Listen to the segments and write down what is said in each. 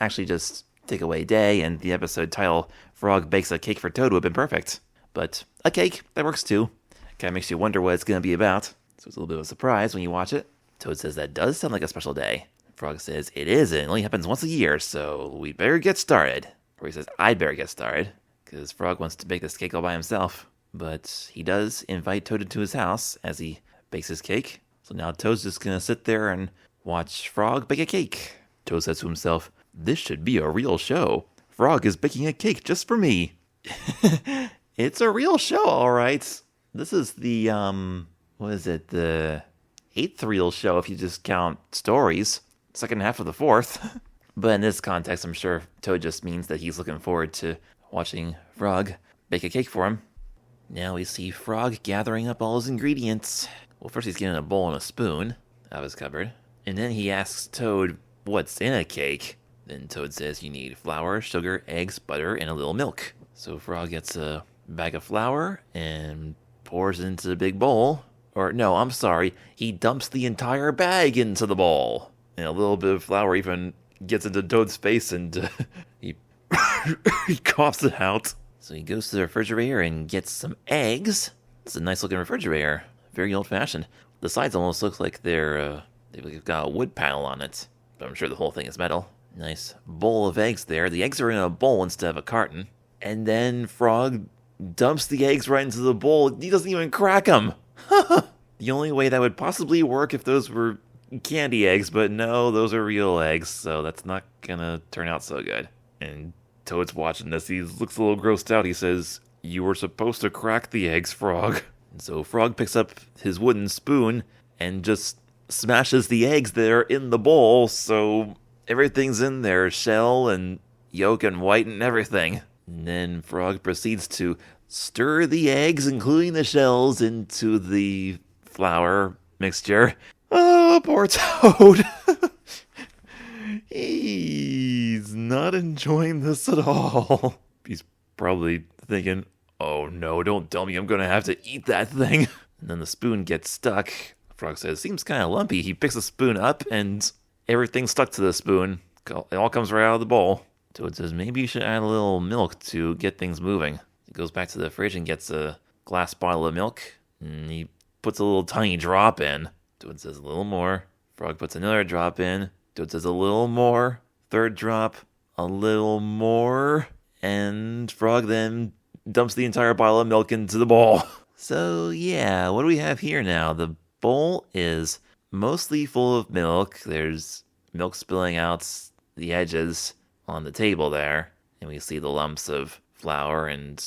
actually just take away day, and the episode title, Frog Bakes a Cake for Toad, would have been perfect. But a cake, that works too. Kind of makes you wonder what it's going to be about. So it's a little bit of a surprise when you watch it. Toad says that does sound like a special day. Frog says it is, and it only happens once a year, so we better get started. Or he says I'd better get started, because Frog wants to bake this cake all by himself. But he does invite Toad into his house as he bakes his cake. So now Toad's just going to sit there and watch Frog bake a cake. Toad says to himself, this should be a real show. Frog is baking a cake just for me. It's a real show, all right. This is the, the 8th real show if you just count stories. Second half of the 4th. But in this context, I'm sure Toad just means that he's looking forward to watching Frog bake a cake for him. Now we see Frog gathering up all his ingredients. Well, first he's getting a bowl and a spoon out of his cupboard. And then he asks Toad what's in a cake. Then Toad says you need flour, sugar, eggs, butter, and a little milk. So Frog gets a bag of flour and pours it into the big bowl. Or no, I'm sorry, he dumps the entire bag into the bowl. And a little bit of flour even gets into Toad's face and he coughs it out. So he goes to the refrigerator and gets some eggs. It's a nice looking refrigerator. Very old fashioned. The sides almost look like they've got a wood panel on it. But I'm sure the whole thing is metal. Nice bowl of eggs there. The eggs are in a bowl instead of a carton. And then Frog dumps the eggs right into the bowl. He doesn't even crack them. The only way that would possibly work if those were candy eggs, but no, those are real eggs, so that's not gonna turn out so good. And Toad's watching this. He looks a little grossed out. He says, you were supposed to crack the eggs, Frog. And so Frog picks up his wooden spoon and just smashes the eggs that are in the bowl, so everything's in there, shell and yolk and white and everything. And then Frog proceeds to stir the eggs, including the shells, into the flour mixture. Oh, poor Toad. He's not enjoying this at all. He's probably thinking, oh no, don't tell me I'm going to have to eat that thing. And then the spoon gets stuck. Frog says, seems kind of lumpy. He picks the spoon up and everything's stuck to the spoon. It all comes right out of the bowl. Toad says, maybe you should add a little milk to get things moving. He goes back to the fridge and gets a glass bottle of milk. And he puts a little tiny drop in. Toad says, a little more. Frog puts another drop in. Toad says, a little more. Third drop. A little more. And Frog then dumps the entire bottle of milk into the bowl. So yeah, what do we have here now? The bowl is mostly full of milk. There's milk spilling out the edges on the table there. And we see the lumps of flour and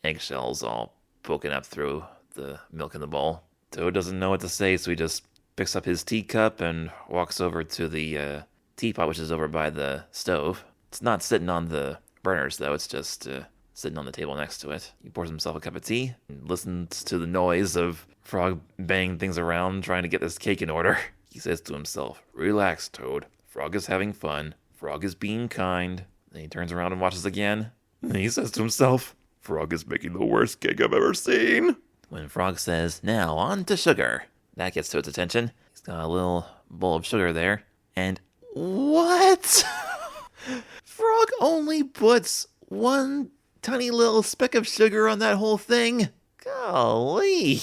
eggshells all poking up through the milk in the bowl. Toad doesn't know what to say, so he just picks up his teacup and walks over to the teapot, which is over by the stove. It's not sitting on the burners, though. It's just sitting on the table next to it. He pours himself a cup of tea and listens to the noise of Frog banging things around, trying to get this cake in order. He says to himself, relax, Toad. Frog is having fun. Frog is being kind. Then he turns around and watches again. And he says to himself, Frog is making the worst cake I've ever seen. When Frog says, now on to sugar. That gets Toad's attention. He's got a little bowl of sugar there. And what? Frog only puts one tiny little speck of sugar on that whole thing? Golly.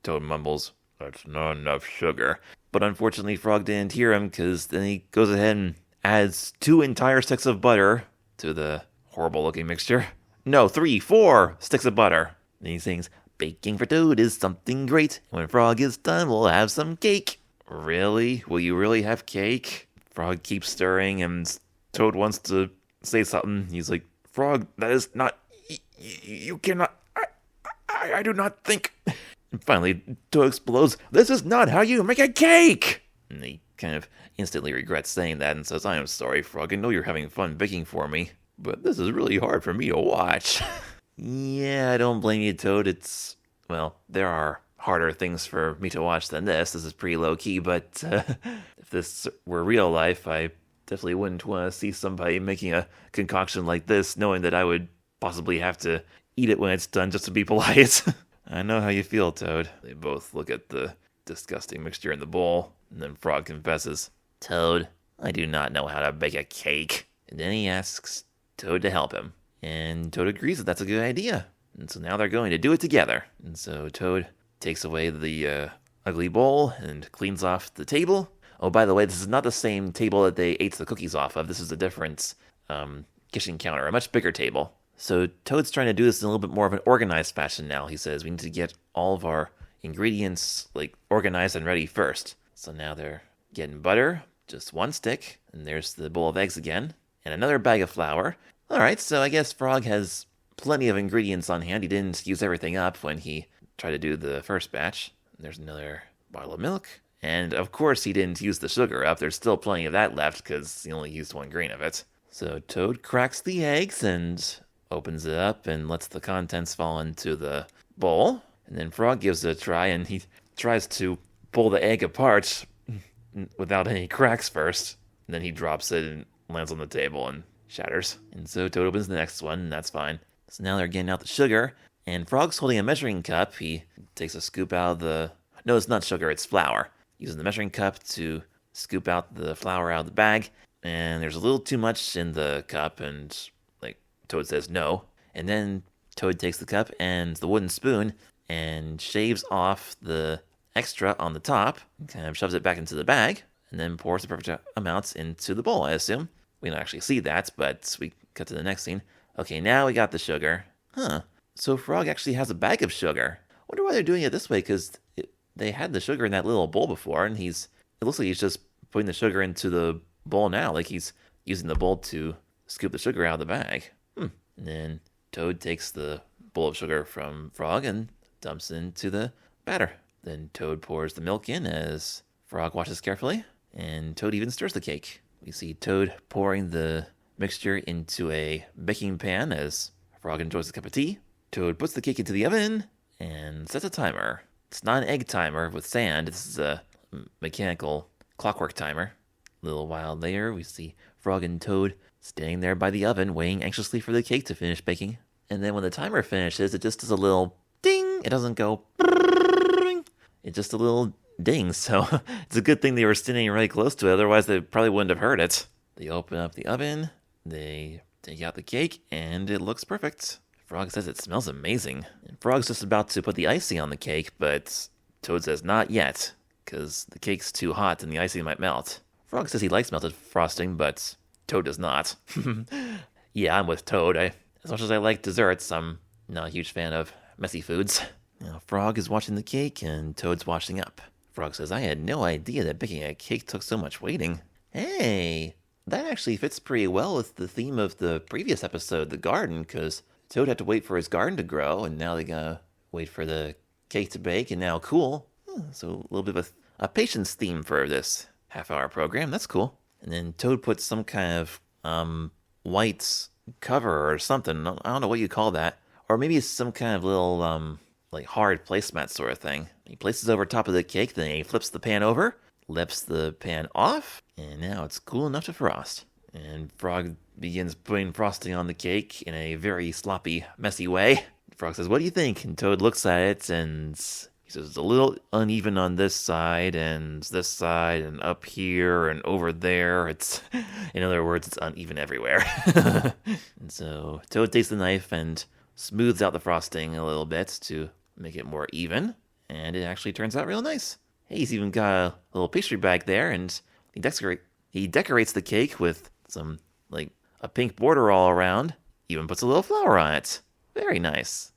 Toad mumbles, that's not enough sugar. But unfortunately, Frog didn't hear him, because then he goes ahead and adds 2 entire sticks of butter to the horrible-looking mixture. No, 3, 4 sticks of butter. And he sings, baking for Toad is something great. When Frog is done, we'll have some cake. Really? Will you really have cake? Frog keeps stirring, and Toad wants to say something. He's like, Frog, that is not... You cannot... I do not think... And finally, Toad explodes, this is not how you make a cake! And he kind of instantly regrets saying that and says, I am sorry, Frog, I know you're having fun baking for me, but this is really hard for me to watch. Yeah, I don't blame you, Toad. Well, there are harder things for me to watch than this. This is pretty low-key, but if this were real life, I definitely wouldn't want to see somebody making a concoction like this, knowing that I would possibly have to eat it when it's done just to be polite. I know how you feel, Toad. They both look at the disgusting mixture in the bowl, and then Frog confesses, Toad, I do not know how to bake a cake. And then he asks Toad to help him. And Toad agrees that that's a good idea. And so now they're going to do it together. And so Toad takes away the ugly bowl and cleans off the table. Oh, by the way, this is not the same table that they ate the cookies off of. This is a different kitchen counter, a much bigger table. So Toad's trying to do this in a little bit more of an organized fashion now. He says we need to get all of our ingredients organized and ready first. So now they're getting butter, just one stick, and there's the bowl of eggs again, and another bag of flour. All right, so I guess Frog has plenty of ingredients on hand. He didn't use everything up when he tried to do the first batch. There's another bottle of milk. And of course he didn't use the sugar up. There's still plenty of that left because he only used 1 grain of it. So Toad cracks the eggs and opens it up and lets the contents fall into the bowl. And then Frog gives it a try and he tries to pull the egg apart without any cracks first. And then he drops it and lands on the table and shatters. And so Toad opens the next one and that's fine. So now they're getting out the sugar. And Frog's holding a measuring cup. He takes a scoop out of the... No, it's not sugar, it's flour. Using the measuring cup to scoop out the flour out of the bag. And there's a little too much in the cup, and Toad says no. And then Toad takes the cup and the wooden spoon and shaves off the extra on the top, and kind of shoves it back into the bag, and then pours the perfect amounts into the bowl, I assume. We don't actually see that, but we cut to the next scene. Okay, now we got the sugar. Huh. So Frog actually has a bag of sugar. Wonder why they're doing it this way, because they had the sugar in that little bowl before, and it looks like he's just putting the sugar into the bowl now, like he's using the bowl to scoop the sugar out of the bag. And then Toad takes the bowl of sugar from Frog and dumps it into the batter. Then Toad pours the milk in as Frog watches carefully, and Toad even stirs the cake. We see Toad pouring the mixture into a baking pan as Frog enjoys a cup of tea. Toad puts the cake into the oven and sets a timer. It's not an egg timer with sand. This is a mechanical clockwork timer. A little while later, we see Frog and Toad standing there by the oven, waiting anxiously for the cake to finish baking. And then when the timer finishes, it just does a little ding. It doesn't go brrrring. It's just a little ding. So it's a good thing they were standing really close to it. Otherwise, they probably wouldn't have heard it. They open up the oven. They take out the cake, and it looks perfect. Frog says it smells amazing. And Frog's just about to put the icing on the cake, but Toad says not yet, because the cake's too hot and the icing might melt. Frog says he likes melted frosting, but Toad does not. Yeah, I'm with Toad. As much as I like desserts, I'm not a huge fan of messy foods. Now, Frog is watching the cake, and Toad's watching up. Frog says, I had no idea that baking a cake took so much waiting. Hey, that actually fits pretty well with the theme of the previous episode, the garden, because Toad had to wait for his garden to grow, and now they gotta wait for the cake to bake and now cool. So a little bit of a patience theme for this half-hour program. That's cool. And then Toad puts some kind of white cover or something. I don't know what you call that. Or maybe it's some kind of little hard placemat sort of thing. He places it over top of the cake, then he flips the pan over, lifts the pan off, and now it's cool enough to frost. And Frog begins putting frosting on the cake in a very sloppy, messy way. Frog says, what do you think? And Toad looks at it and he says, it's a little uneven on this side and up here and over there. In other words, it's uneven everywhere. And so Toad takes the knife and smooths out the frosting a little bit to make it more even. And it actually turns out real nice. Hey, he's even got a little pastry bag there, and he decorates the cake with some, a pink border all around. Even puts a little flower on it. Very nice.